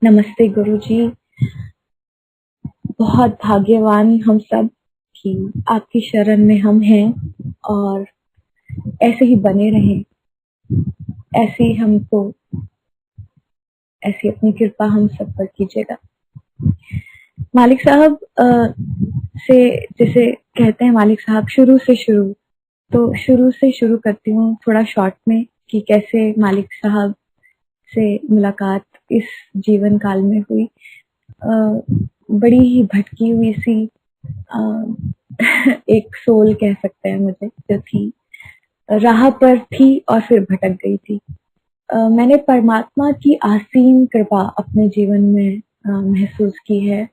नमस्ते गुरुजी। बहुत भाग्यवान हम सब कि आपकी शरण में हम हैं और ऐसे ही बने रहें। ऐसी हमको ऐसी अपनी कृपा हम सब पर कीजिएगा। मालिक साहब से जैसे कहते हैं मालिक साहब शुरू से शुरू करती हूँ थोड़ा शॉर्ट में कि कैसे मालिक साहब से मुलाकात इस जीवन काल में हुई। बड़ी ही भटकी हुई सी एक सोल कह सकते हैं मुझे, जो थी राह पर थी और फिर भटक गई थी। मैंने परमात्मा की आसीन कृपा अपने जीवन में महसूस की है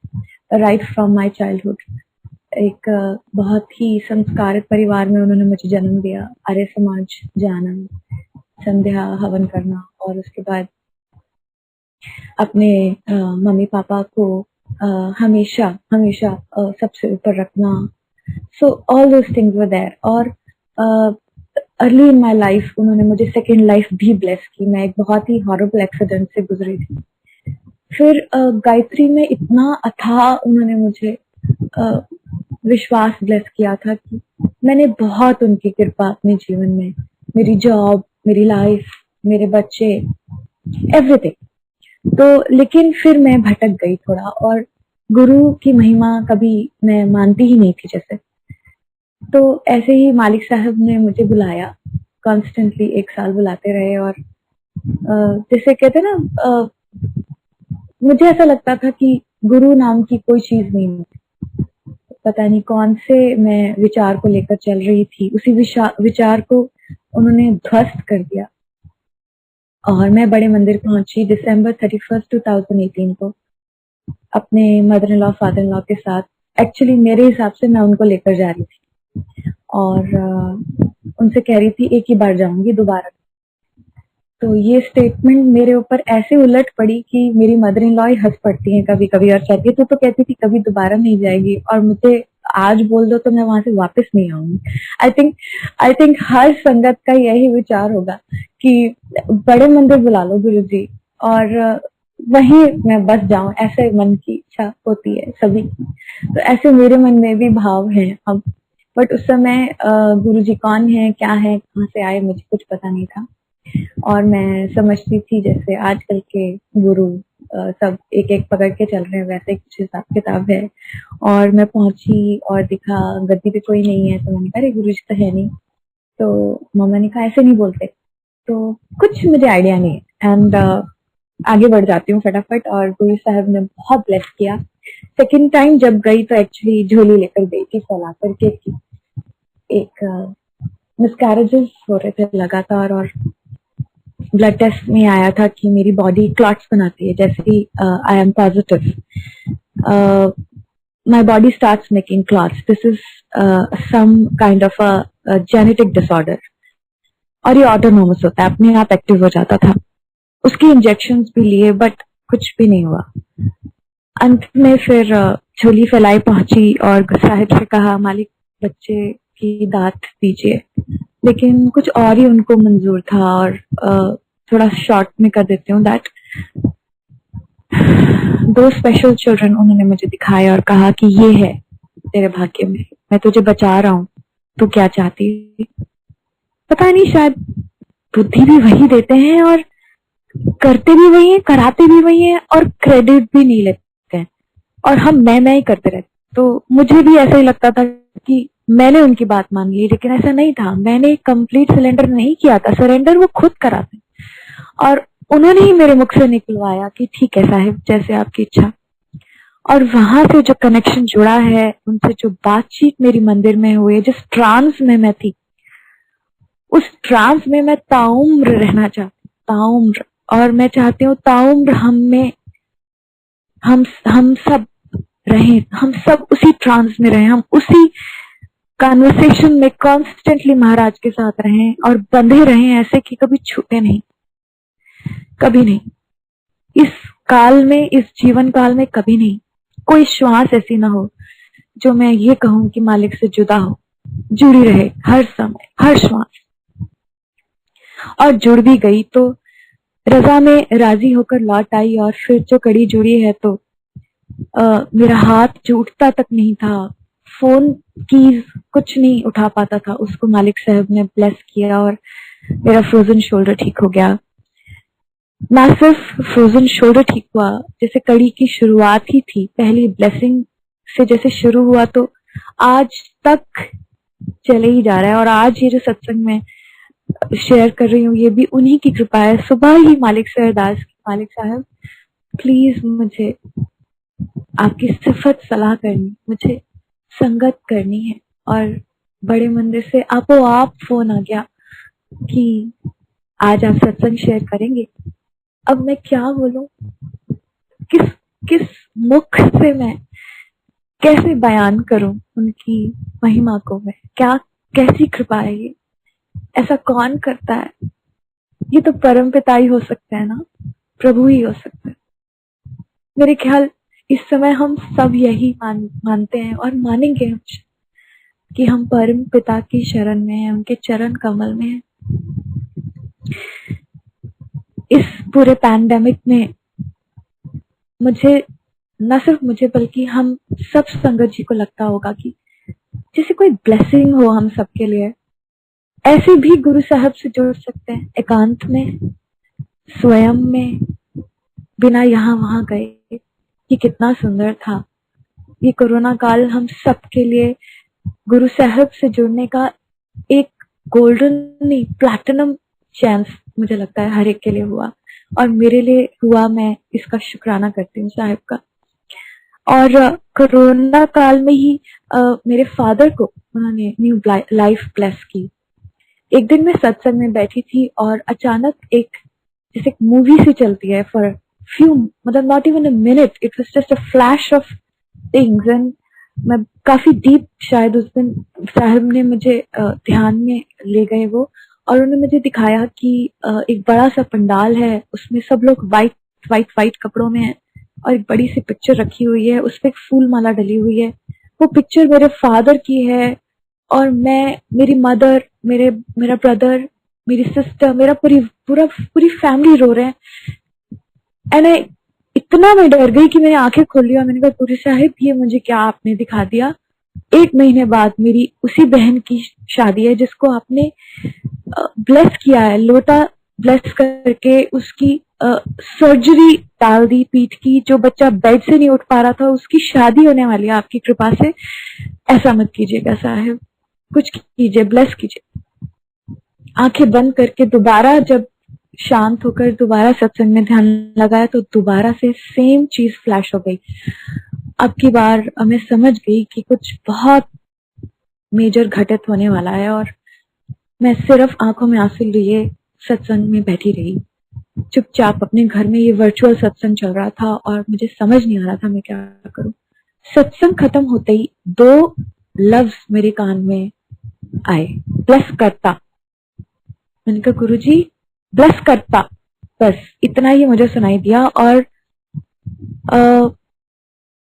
राइट फ्रॉम माय चाइल्डहुड। एक बहुत ही संस्कारित परिवार में उन्होंने मुझे जन्म दिया। आर्य समाज जाना, संध्या हवन करना और उसके बाद अपने मम्मी पापा को हमेशा हमेशा सबसे ऊपर रखना। So all those things were there. और अर्ली इन माय लाइफ उन्होंने मुझे सेकेंड लाइफ भी ब्लेस की। मैं एक बहुत ही हॉरिबल एक्सीडेंट से गुजरी थी। फिर गायत्री में इतना अथाह उन्होंने मुझे विश्वास ब्लेस किया था कि मैंने बहुत उनकी कृपा अपने जीवन में, मेरी जॉब, मेरी लाइफ, मेरे बच्चे, एवरीथिंग। तो लेकिन फिर मैं भटक गई थोड़ा और गुरु की महिमा कभी मैं मानती ही नहीं थी जैसे। तो ऐसे ही मालिक साहब ने मुझे बुलाया, कॉन्स्टेंटली 1 साल बुलाते रहे। और जैसे कहते ना, मुझे ऐसा लगता था कि गुरु नाम की कोई चीज नहीं है। पता नहीं कौन से मैं विचार को लेकर चल रही थी, उसी विचार को उन्होंने ध्वस्त कर दिया। और मैं बड़े मंदिर पहुंची December 31, 2018 को अपने mother in law father in law के साथ। एक्चुअली मेरे हिसाब से मैं उनको लेकर जा रही थी और उनसे कह रही थी एक ही बार जाऊंगी, दोबारा। तो ये स्टेटमेंट मेरे ऊपर ऐसे उलट पड़ी कि मेरी मदर इन लॉ ही हंस पड़ती हैं कभी कभी और कहती है तो कहती थी कभी दोबारा नहीं जाएगी, और मुझे आज बोल दो तो मैं वहां से वापस नहीं आऊंगी। आई थिंक हर संगत का यही विचार होगा कि बड़े मंदिर बुला लो गुरुजी और वहीं मैं बस जाऊं, ऐसे मन की इच्छा होती है सभी की। तो ऐसे मेरे मन में भी भाव है अब। बट उस समय गुरुजी कौन है, क्या है, कहाँ से आए, मुझे कुछ पता नहीं था। और मैं समझती थी जैसे आजकल के गुरु सब एक एक पकड़ के चल रहे हैं, वैसे कुछ हिसाब किताब है। और मैं पहुंची और दिखा गद्दी पे कोई नहीं है, तो मैंने कहा अरे गुरु जी तो है नहीं। तो मम्मा ने कहा ऐसे नहीं बोलते। तो कुछ मुझे आइडिया नहीं है एंड आगे बढ़ जाती हूँ फटाफट। और गुरु साहब ने बहुत ब्लेस किया। सेकेंड टाइम जब गई तो एक्चुअली झोली लेकर गई थी फैला करके की। एक मिसकैरेजेस हो रहे थे लगातार और ब्लड टेस्ट में आया था कि मेरी बॉडी क्लॉट्स बनाती है जैसे ही I am positive, my body starts making clots. This is some kind of a genetic disorder और ये ऑटोनोमस होता है, अपने आप एक्टिव हो जाता था। उसकी इंजेक्शंस भी लिए बट कुछ भी नहीं हुआ। अंत में फिर झोली फैलाई पहुंची और साहिब से कहा मालिक बच्चे की दात दीजिए, लेकिन कुछ और ही उनको मंजूर था। और थोड़ा शॉर्ट में कर देती हूँ दैट 2 स्पेशल चिल्ड्रन उन्होंने मुझे दिखाए और कहा कि ये है तेरे भाग्य में, मैं तुझे बचा रहा हूँ, तू क्या चाहती। पता नहीं, शायद बुद्धि भी वही देते हैं और करते भी वही है, कराते भी वही है और क्रेडिट भी नहीं लेते हैं। और हम मैं ही करते रहते। तो मुझे भी ऐसा ही लगता था कि मैंने उनकी बात मान ली, लेकिन ऐसा नहीं था। मैंने कंप्लीट सरेंडर नहीं किया था, सरेंडर वो खुद कराते और उन्होंने ही मेरे मुख से निकलवाया कि ठीक है साहिब, जैसे आपकी इच्छा। और वहां से जो कनेक्शन जुड़ा है, उनसे जो बातचीत मेरी मंदिर में हुई, जिस ट्रांस में मैं थी, उस ट्रांस में मैं ताउम्र रहना चाहती, ताउम्र। और मैं चाहती हूँ ताउम्र हम सब रहें, हम सब उसी ट्रांस में रहें, हम उसी कॉन्वर्सेशन में कॉन्स्टेंटली महाराज के साथ रहें और बंधे रहें ऐसे कि कभी छूटे नहीं, कभी नहीं। इस काल में, इस जीवन काल में कभी नहीं। कोई श्वास ऐसी ना हो जो मैं ये कहूं कि मालिक से जुदा हो, जुड़ी रहे हर समय, हर श्वास। और जुड़ भी गई तो रजा में राजी होकर लौट आई और फिर जो कड़ी जुड़ी है तो मेरा हाथ जो उठता तक नहीं था, फोन कीज कुछ नहीं उठा पाता था, उसको मालिक साहब ने ब्लेस किया और मेरा फ्रोजन शोल्डर ठीक हो गया। ना सिर्फ फ्रोजन शोल्डर ठीक हुआ, जैसे कड़ी की शुरुआत ही थी, पहली ब्लेसिंग से जैसे शुरू हुआ तो आज तक चले ही जा रहा है। और आज ये जो सत्संग में शेयर कर रही हूँ ये भी उन्हीं की कृपा है। सुबह ही मालिक से अरदास की, मालिक साहब प्लीज मुझे आपकी सिफत सलाह करनी, मुझे संगत करनी है। और बड़े मंदिर से आपो आप फोन आ गया कि आज आप सत्संग शेयर करेंगे। अब मैं क्या बोलूं, किस किस मुख से मैं कैसे बयान करूं उनकी महिमा को, मैं क्या, कैसी कृपा है ये, ऐसा कौन करता है? ये तो परम पिता ही हो सकते हैं ना, प्रभु ही हो सकते हैं। मेरे ख्याल इस समय हम सब यही मानते हैं और मानेंगे हम कि हम परम पिता की शरण में हैं, उनके चरण कमल में हैं। इस पूरे पैंडेमिक में मुझे, न सिर्फ मुझे बल्कि हम सब संगत जी को लगता होगा कि जैसे कोई ब्लेसिंग हो हम सबके लिए। ऐसे भी गुरु साहब से जुड़ सकते हैं एकांत में, स्वयं में, बिना यहाँ वहां गए। ये कितना सुंदर था। ये कोरोना काल हम सबके लिए गुरु साहब से जुड़ने का एक गोल्डन नहीं प्लैटिनम चांस मुझे लगता है हर एक के लिए हुआ, और मेरे लिए हुआ। मैं इसका शुक्राना करती हूँ साहब का। और कोरोना काल में ही मेरे फादर को उन्होंने न्यू लाइफ ब्लेस की। एक दिन मैं सत्संग में बैठी थी और अचानक एक जैसे मूवी सी चलती है फॉर फ्यू, मतलब not even a minute, it was just a flash of things. And मैं काफी डीप, शायद उस दिन साहब ने मुझे ध्यान में ले गए वो, और उन्होंने मुझे दिखाया कि एक बड़ा सा पंडाल है, उसमें सब लोग वाइट वाइट वाइट कपड़ों में है और एक बड़ी सी पिक्चर रखी हुई है, उस पर एक फूल माला डली हुई है। वो पिक्चर मेरे फादर की है और मैं, मेरी मदर, मेरा ब्रदर, मेरी सिस्टर, मेरा पूरी फैमिली रो रहे हैं। एंड इतना मैं डर गई कि मैंने आंखें खोल ली और मैंने कहा गुरु साहिब ये मुझे क्या आपने दिखा दिया। 1 महीने बाद मेरी उसी बहन की शादी है जिसको आपने ब्लेस किया है, लोटा ब्लेस करके उसकी सर्जरी डाल दी पीठ की। जो बच्चा बेड से नहीं उठ पा रहा था उसकी शादी होने वाली है आपकी कृपा से। ऐसा मत कीजिएगा साहिब, कुछ कीजिए, ब्लेस कीजिए। आंखें बंद करके दोबारा जब शांत होकर दोबारा सत्संग में ध्यान लगाया तो दोबारा से सेम चीज फ्लैश हो गई। अब की बार मैं समझ गई कि कुछ बहुत मेजर घटित होने वाला है, और मैं सिर्फ आंखों में आंसू लिए सत्संग में बैठी रही चुपचाप अपने घर में। ये वर्चुअल सत्संग चल रहा था और मुझे समझ नहीं आ रहा था मैं क्या करूं। सत्संग खत्म होते ही 2 लफ्ज मेरे कान में आए, ब्लेस करता। मैंने कहा गुरुजी ब्लेस करता, बस इतना ही मुझे सुनाई दिया। और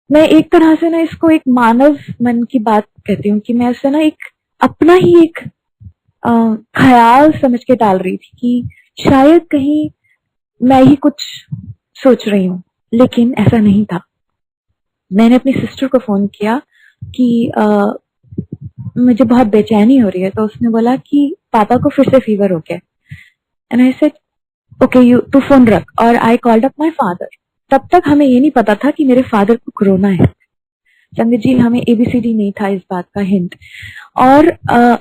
मैं एक तरह से ना इसको एक मानव मन की बात कहती हूँ कि मैं उससे ना एक अपना ही एक ख्याल समझ के डाल रही थी कि शायद कहीं मैं ही कुछ सोच रही हूँ, लेकिन ऐसा नहीं था। मैंने अपनी सिस्टर को फोन किया कि मुझे बहुत बेचैनी हो रही है, तो उसने बोला कि पापा को फिर से फीवर हो गया। एंड आई सेड ओके तू फोन रख, और I called up my father. तब तक हमें ये नहीं पता था कि मेरे फादर को कोरोना है। संगत जी हमें एबीसीडी नहीं था इस बात का हिंट। और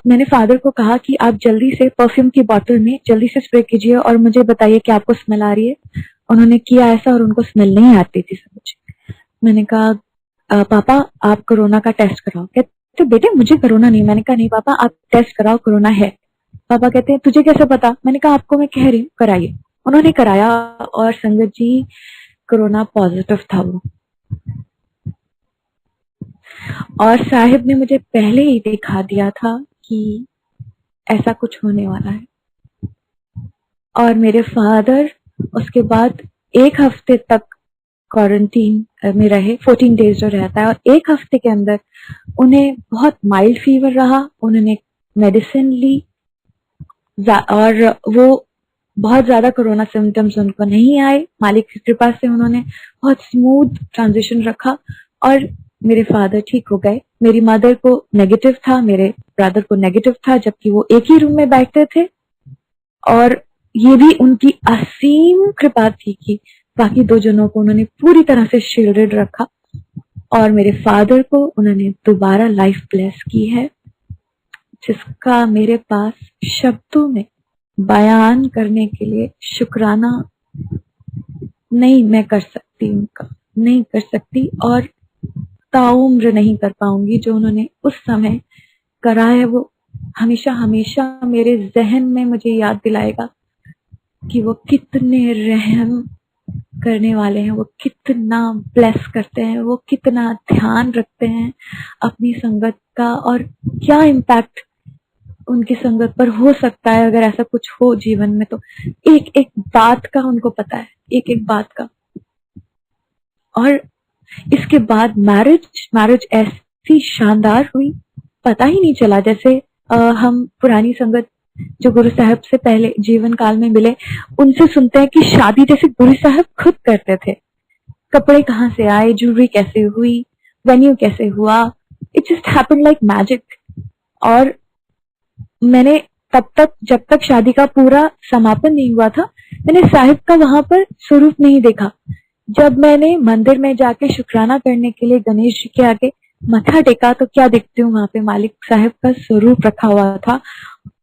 मैंने फादर को कहा कि आप जल्दी से परफ्यूम की बोतल में जल्दी से स्प्रे कीजिए और मुझे बताइए कि आपको स्मेल आ रही है। उन्होंने किया ऐसा और उनको स्मेल नहीं आती थी समझ। मैंने कहा पापा आप कोरोना का टेस्ट कराओ। कहते बेटे मुझे कोरोना नहीं। मैंने कहा नहीं पापा आप टेस्ट कराओ, कोरोना है। पापा कहते हैं तुझे कैसे पता? मैंने कहा आपको मैं कह रही हूँ कराइए। उन्होंने कराया और संगत जी कोरोना पॉजिटिव था वो। और साहिब ने मुझे पहले ही दिखा दिया था कि ऐसा कुछ होने वाला है। और मेरे फादर उसके बाद 1 हफ्ते तक क्वारंटीन में रहे, 14 डेज जो रहता है, और 1 हफ्ते के अंदर उन्हें बहुत माइल्ड फीवर रहा। उन्होंने मेडिसिन ली और वो बहुत ज्यादा कोरोना सिम्टम्स उनको नहीं आए। मालिक की कृपा से उन्होंने बहुत स्मूथ ट्रांजिशन रखा और मेरे फादर ठीक हो गए। मेरी मदर को नेगेटिव था, मेरे ब्रदर को नेगेटिव था, जबकि वो एक ही रूम में बैठते थे। और ये भी उनकी असीम कृपा थी कि बाकी दो जनों को उन्होंने पूरी तरह से शील्डेड रखा और मेरे फादर को उन्होंने दोबारा लाइफ ब्लेस की है, जिसका मेरे पास शब्दों में बयान करने के लिए शुक्राना नहीं मैं कर सकती, उनका नहीं कर सकती और ताउम्र नहीं कर पाऊंगी। जो उन्होंने उस समय करा है वो हमेशा हमेशा मेरे जहन में मुझे याद दिलाएगा कि वो कितने रहम करने वाले हैं, वो कितना ब्लेस करते हैं, वो कितना ध्यान रखते हैं अपनी संगत का, और क्या इम्पैक्ट उनकी संगत पर हो सकता है अगर ऐसा कुछ हो जीवन में। तो एक एक बात का उनको पता है, एक एक बात का। और इसके बाद मैरिज ऐसी शानदार हुई, पता ही नहीं चला। जैसे हम पुरानी संगत जो गुरु साहब से पहले जीवन काल में मिले, उनसे सुनते हैं कि शादी जैसे गुरु साहब खुद करते थे। कपड़े कहाँ से आए, ज्वेलरी कैसे हुई, वेन्यू कैसे हुआ, it just happened like magic. और मैंने तब तक, जब तक शादी का पूरा समापन नहीं हुआ था, मैंने साहिब का वहां पर स्वरूप नहीं देखा। जब मैंने मंदिर में जाके शुक्राना करने के लिए गणेश जी के आगे मत्था टेका तो क्या देखती हूँ, वहां पे मालिक साहब का स्वरूप रखा हुआ था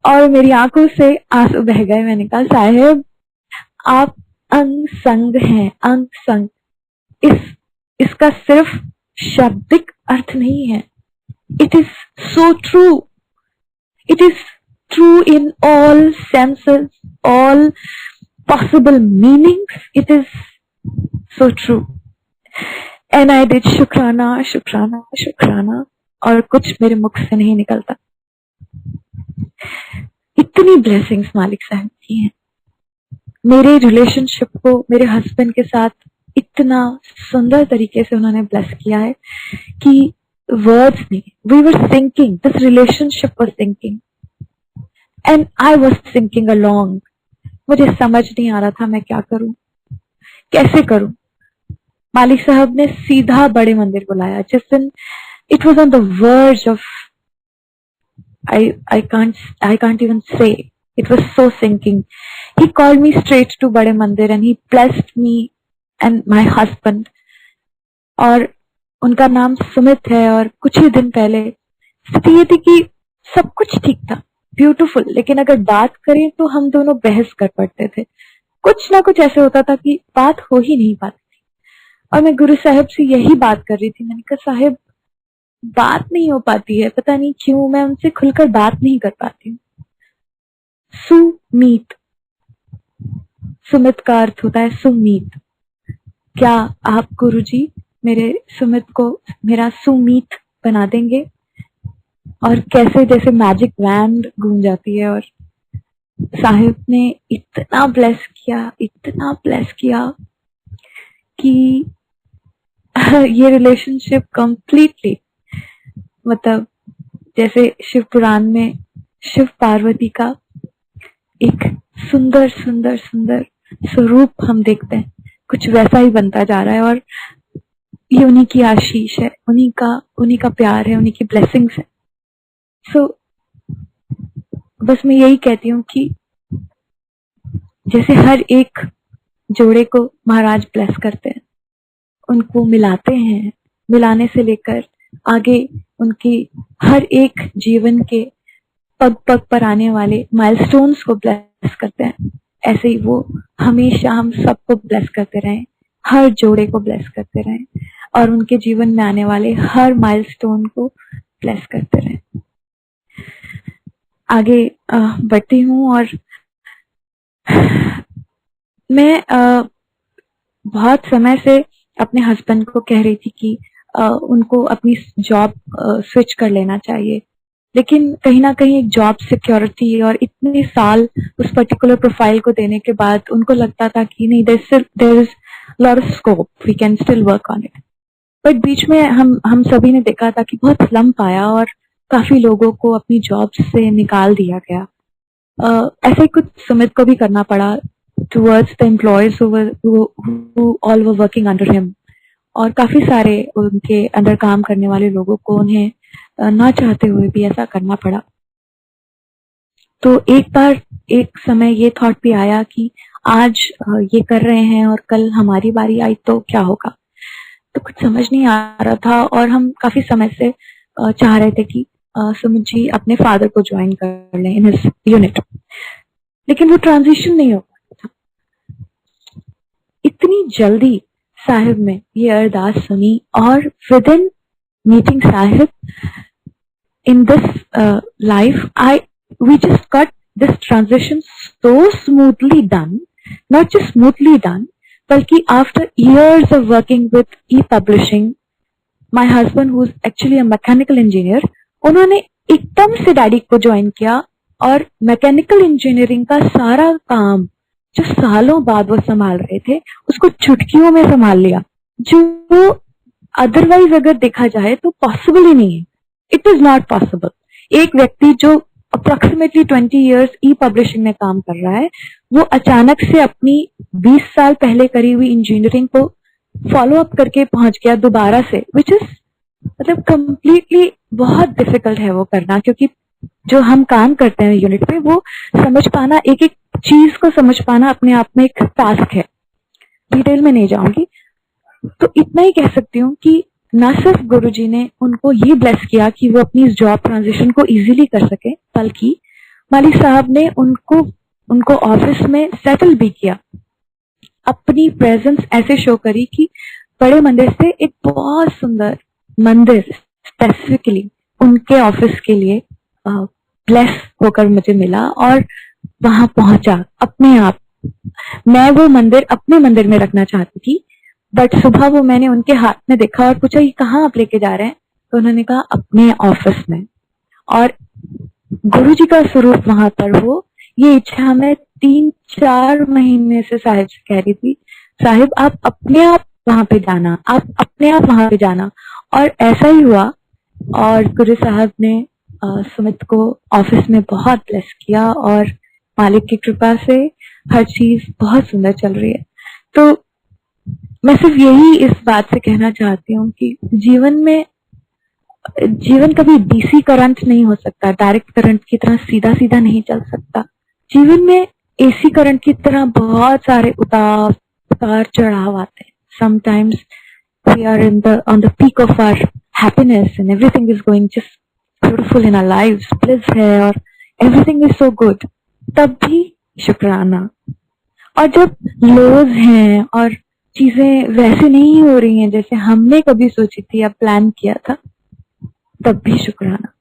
और मेरी आंखों से आंसू बह गए। मैंने कहा साहब आप अंग संग हैं, अंग संग। इसका सिर्फ शाब्दिक अर्थ नहीं है, it is so true, it is true in all senses, all possible meanings, it is so true. And I did शुक्राना शुक्राना शुक्राना और कुछ मेरे मुख से नहीं निकलता। इतनी ब्लेसिंग्स मालिक साहब की हैं। मेरे रिलेशनशिप को मेरे हस्बैंड के साथ इतना सुंदर तरीके से उन्होंने ब्लेस किया है कि वर्ड्स नहीं। We were sinking, this relationship was sinking and I was sinking along. मुझे समझ नहीं आ रहा था मैं क्या करूं, कैसे करूं। मालिक साहब ने सीधा बड़े मंदिर बुलाया जिस दिन it was on the verge of I can't even say, it was so sinking. He called me straight to बड़े मंदिर and he blessed me and my husband. और उनका नाम सुमित है और कुछ ही दिन पहले स्थिति ये थी कि सब कुछ ठीक था, ब्यूटीफुल, लेकिन अगर बात करें तो हम दोनों बहस कर पड़ते थे। कुछ ना कुछ ऐसे होता था कि बात हो ही नहीं पाती थी। और मैं गुरु साहब से यही बात कर रही थी। मैंने कहा साहब बात नहीं हो पाती है, पता नहीं क्यों मैं उनसे खुलकर बात नहीं कर पाती हूँ। सुमीत, सुमित का अर्थ होता है सुमीत। क्या आप गुरुजी मेरे सुमित को मेरा सुमीत बना देंगे? और कैसे जैसे मैजिक वैंड गूंज जाती है। और साहिब ने इतना ब्लेस किया, इतना ब्लेस किया कि ये रिलेशनशिप कंप्लीटली, मतलब जैसे शिव पुराण में शिव पार्वती का एक सुंदर सुंदर सुंदर स्वरूप हम देखते हैं, कुछ वैसा ही बनता जा रहा है। और ये उन्हीं की आशीष है, उन्हीं का प्यार है, उन्हीं की ब्लेसिंग्स है। सो बस मैं यही कहती हूँ कि जैसे हर एक जोड़े को महाराज ब्लेस करते हैं, उनको मिलाते हैं, मिलाने से लेकर आगे उनकी हर एक जीवन के पग पग पर आने वाले माइलस्टोन्स को ब्लेस करते हैं, ऐसे ही वो हमेशा हम सबको ब्लेस करते रहें, हर जोड़े को ब्लेस करते रहें और उनके जीवन में आने वाले हर माइलस्टोन को ब्लेस करते रहें। आगे बढ़ती हूँ और मैं बहुत समय से अपने हस्बैंड को कह रही थी कि उनको अपनी जॉब स्विच कर लेना चाहिए, लेकिन कहीं ना कहीं एक जॉब सिक्योरिटी और इतने साल उस पर्टिकुलर प्रोफाइल को देने के बाद उनको लगता था कि नहीं, there is lot of scope, we can still work on it. But बीच में हम सभी ने देखा था कि बहुत स्लम्प आया और काफी लोगों को अपनी जॉब से निकाल दिया गया। ऐसे ही कुछ सुमित को भी करना पड़ा towards the employees who all were working under him, और काफी सारे उनके अंडर काम करने वाले लोगों को उन्हें ना चाहते हुए भी ऐसा करना पड़ा। तो एक बार एक समय ये थॉट भी आया कि आज ये कर रहे हैं और कल हमारी बारी आई तो क्या होगा। तो कुछ समझ नहीं आ रहा था और हम काफी समय से चाह रहे थे कि सुमित जी अपने फादर को ज्वाइन कर लें इन हिज यूनिट, लेकिन वो ट्रांजिशन नहीं हो पाता था। इतनी जल्दी साहिब ने ये अरदास सुनी और with in meeting Sahib in this life, we just got this transition so smoothly done, not just smoothly done, balki after years of working with e-publishing, my husband who's actually a mechanical engineer, उन्होंने एकदम से daddy को join किया और mechanical engineering का सारा काम जो सालों बाद वो संभाल रहे थे उसको चुटकियों में संभाल लिया, जो अदरवाइज अगर देखा जाए तो पॉसिबल ही नहीं है। It is not possible. एक व्यक्ति जो अप्रोक्सीमेटली 20 इयर्स ई पब्लिशिंग में काम कर रहा है, वो अचानक से अपनी 20 साल पहले करी हुई इंजीनियरिंग को फॉलो अप करके पहुंच गया दोबारा से, विच इज मतलब कम्प्लीटली बहुत डिफिकल्ट है वो करना, क्योंकि जो हम काम करते हैं यूनिट पे वो समझ पाना, एक एक चीज को समझ पाना अपने आप में एक टास्क है। डिटेल में नहीं जाऊंगी, तो इतना ही कह सकती हूँ कि ना सिर्फ गुरुजी ने उनको ये ब्लेस किया कि वो अपनी जॉब ट्रांजिशन को इजीली कर सके, बल्कि मालिक साहब ने उनको ऑफिस में सेटल भी किया। अपनी प्रेजेंस ऐसे शो करी कि बड़े मंदिर से एक बहुत सुंदर मंदिर स्पेसिफिकली उनके ऑफिस के लिए ब्लेस होकर मुझे मिला और वहां पहुंचा अपने आप। मैं वो मंदिर अपने मंदिर में रखना चाहती थी, बट सुबह वो मैंने उनके हाथ में देखा और पूछा ये कहाँ आप लेके जा रहे हैं, तो उन्होंने कहा अपने ऑफिस में। और गुरुजी का स्वरूप वहां पर हो, ये इच्छा मैं 3-4 महीने से साहिब से कह रही थी, साहिब आप अपने आप वहां पे जाना, आप अपने आप वहां पे जाना। और ऐसा ही हुआ और गुरु साहब ने सुमित को ऑफिस में बहुत ब्लेस किया और मालिक की कृपा से हर चीज बहुत सुंदर चल रही है। तो मैं सिर्फ यही इस बात से कहना चाहती हूँ कि जीवन कभी डीसी करंट नहीं हो सकता, डायरेक्ट करंट की तरह सीधा सीधा नहीं चल सकता। जीवन में एसी करंट की तरह बहुत सारे उतार चढ़ाव आते हैं। Sometimes we are on the peak of our happiness and everything is going just beautiful in our lives, bliss है और everything is so good, तब भी शुक्राना। और जब लोज हैं और चीजें वैसे नहीं हो रही हैं जैसे हमने कभी सोची थी या प्लान किया था, तब भी शुक्राना।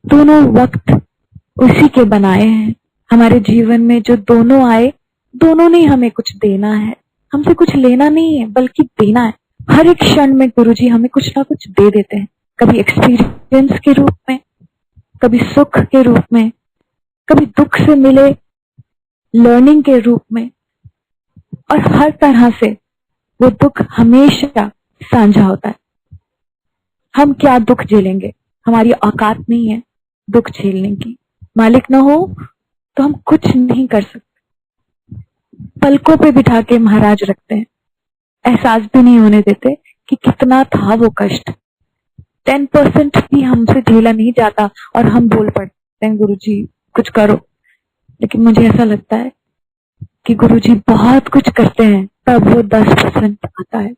दोनों वक्त उसी के बनाए हैं। हमारे जीवन में जो दोनों आए, दोनों ने हमें कुछ देना है, हमसे कुछ लेना नहीं है बल्कि देना है। हर एक क्षण में गुरुजी हमें कुछ ना कुछ दे देते हैं, कभी एक्सपीरियंस के रूप में, कभी सुख के रूप में, कभी दुख से मिले लर्निंग के रूप में, और हर तरह से वो दुख हमेशा साझा होता है। हम क्या दुख झेलेंगे, हमारी औकात नहीं है दुख झेलने की। मालिक ना हो तो हम कुछ नहीं कर सकते। पलकों पे बिठा के महाराज रखते हैं, एहसास भी नहीं होने देते कि कितना था वो कष्ट। 10% भी हमसे झेला नहीं जाता और हम बोल पड़ते हैं गुरुजी कुछ करो। लेकिन मुझे ऐसा लगता है कि गुरुजी बहुत कुछ करते हैं, तब वो 10% आता है।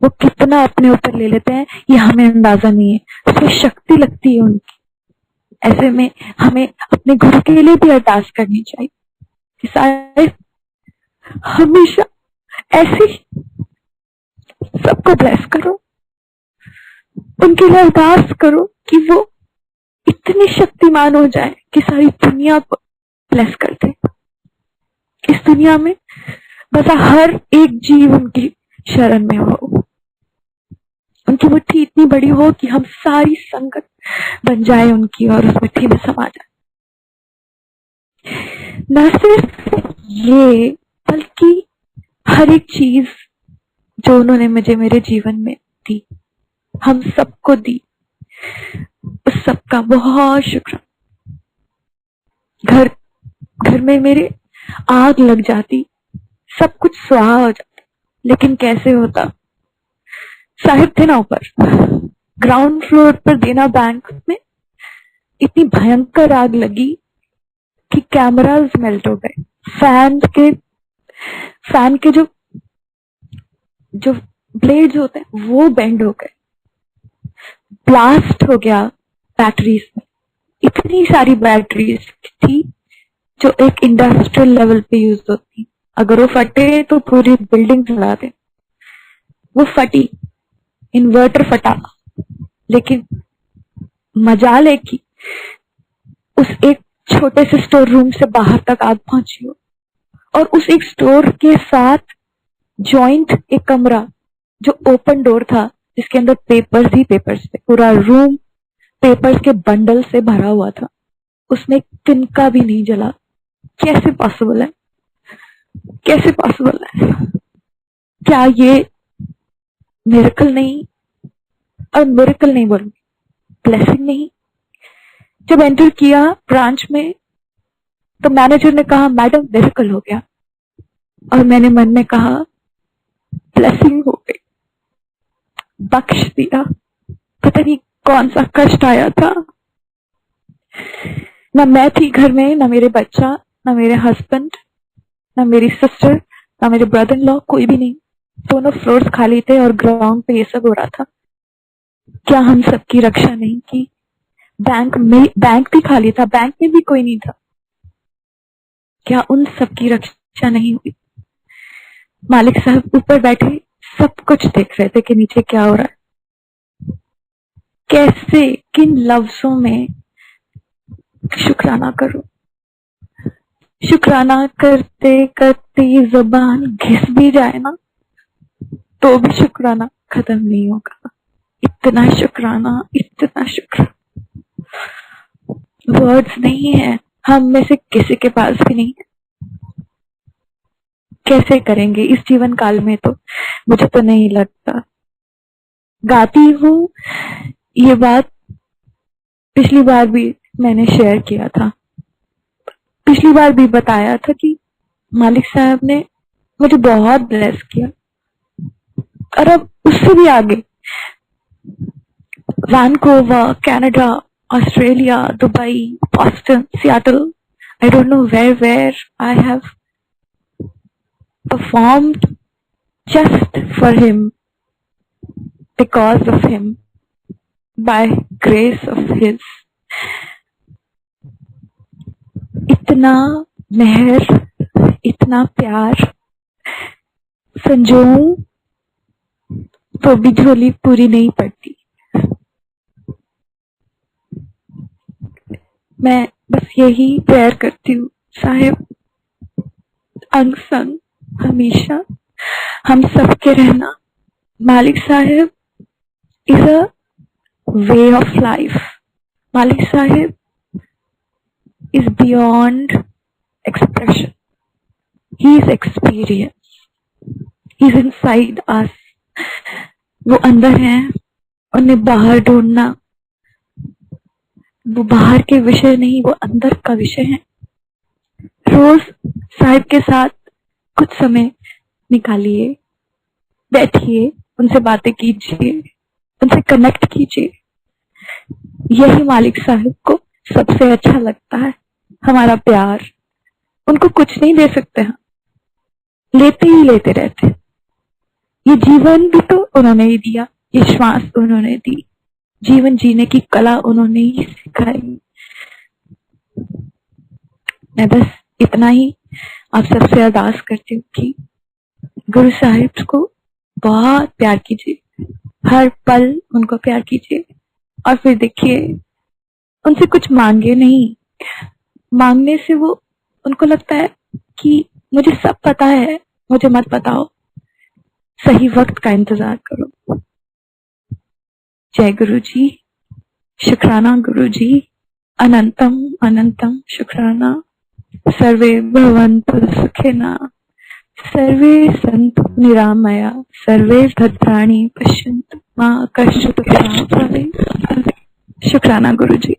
वो कितना अपने ऊपर ले लेते हैं ये हमें अंदाजा नहीं है, उसमें शक्ति लगती है उनकी। ऐसे में हमें अपने गुरु के लिए भी अरदास करनी चाहिए कि साहिब हमेशा ऐसे सबको ब्लेस करो, उनके लिए अरदास करो कि वो इतने शक्तिमान हो जाए कि सारी दुनिया को ब्लेस कर दे। इस दुनिया में बस हर एक जीव उनकी शरण में हो, उनकी मुट्ठी इतनी बड़ी हो कि हम सारी संगत बन जाए उनकी और उस मुट्ठी में समा जाए। न सिर्फ ये बल्कि हर एक चीज जो उन्होंने मुझे मेरे जीवन में दी, हम सबको दी, उस सबका बहुत शुक्र। घर घर में मेरे आग लग जाती, सब कुछ स्वाहा हो जाता, लेकिन कैसे होता। साहिब थे ना ऊपर, ग्राउंड फ्लोर पर देना बैंक में इतनी भयंकर आग लगी कि कैमरास मेल्ट हो गए, फैन के जो जो ब्लेड्स होते हैं वो बेंड हो गए, ब्लास्ट हो गया बैटरीज में। इतनी सारी बैटरीज थी जो एक इंडस्ट्रियल लेवल पे यूज होती, अगर वो फटे तो पूरी बिल्डिंग जला दे। वो फटी, इन्वर्टर फटा, लेकिन मजाल है कि उस एक छोटे से स्टोर रूम से बाहर तक आग पहुंची हो, और उस एक स्टोर के साथ जॉइंट एक कमरा जो ओपन डोर था, जिसके अंदर पेपर्स ही पेपर्स थे, पूरा रूम पेपर्स के बंडल से भरा हुआ था, उसमें एक तिनका भी नहीं जला। कैसे पॉसिबल है, कैसे पॉसिबल है? क्या ये मिरेकल नहीं? और मिरेकल नहीं बोलूंगी, ब्लेसिंग नहीं? जब एंटर किया ब्रांच में तो मैनेजर ने कहा मैडम मिरेकल हो गया, और मैंने मन में कहा ब्लेसिंग हो गई, बख्श दिया। पता नहीं कौन सा कष्ट आया था। ना मैं थी घर में, ना मेरे बच्चा, ना मेरे हस्बैंड, ना मेरी सिस्टर, ना मेरे ब्रदर इन लॉ, कोई भी नहीं। दोनों फ्लोर्स खाली थे और ग्राउंड पे ये सब हो रहा था। क्या हम सबकी रक्षा नहीं की? बैंक भी खाली था, बैंक में भी कोई नहीं था। क्या उन सबकी रक्षा नहीं हुई? मालिक साहब ऊपर बैठे सब कुछ देख रहे थे कि नीचे क्या हो रहा है। कैसे, किन लफ्जों में शुक्राना करूं? शुक्राना करते करते जुबान घिस भी जाए ना तो भी शुक्राना खत्म नहीं होगा। इतना शुक्राना, इतना शुक्राना, वर्ड्स नहीं है, हम में से किसी के पास भी नहीं है। कैसे करेंगे इस जीवन काल में? तो मुझे तो नहीं लगता। गाती हूँ, ये बात पिछली बार भी मैंने शेयर किया था, पिछली बार भी बताया था कि मालिक साहब ने मुझे बहुत ब्लेस किया, और अब उससे भी आगे Vancouver, Canada, Australia, Dubai, Boston, Seattle, I don't know where I have performed just for him, because of him, by grace of his. इतना मेहर, इतना प्यार संजोऊं तो भी झोली पूरी नहीं पड़ती। मैं बस यही प्रेयर करती हूँ, साहिब अंग संग हमेशा हम सबके रहना। मालिक Sahib is a way of life. मालिक Sahib is beyond expression. He is experience. He is inside us. वो अंदर है, उन्हें बाहर ढूंढना वो बाहर के विषय नहीं, वो अंदर का विषय है। रोज साहिब के साथ कुछ समय निकालिए, बैठिए, उनसे बातें कीजिए, उनसे कनेक्ट कीजिए। यही मालिक साहिब को सबसे अच्छा लगता है, हमारा प्यार। उनको कुछ नहीं दे सकते हम, लेते ही लेते रहते। ये जीवन भी तो उन्होंने ही दिया, ये श्वास उन्होंने दी, जीवन जीने की कला उन्होंने ही सिखाई। मैं बस इतना ही आप सबसे अरदास करती हूँ कि गुरु साहिब को बहुत प्यार कीजिए, हर पल उनको प्यार कीजिए, और फिर देखिए उनसे कुछ मांगे नहीं। मांगने से वो, उनको लगता है कि मुझे सब पता है, मुझे मत बताओ, सही वक्त का इंतजार करो। जय गुरु जी, शुक्राना गुरु जी, अनंतम अनंतम शुक्राना। सर्वे भवन्तु सुखिनः, सर्वे सन्तु निरामया, सर्वे भद्राणि पश्यन्तु मा कश्चित् दुःखं भवेत्। शुक्राना गुरु जी।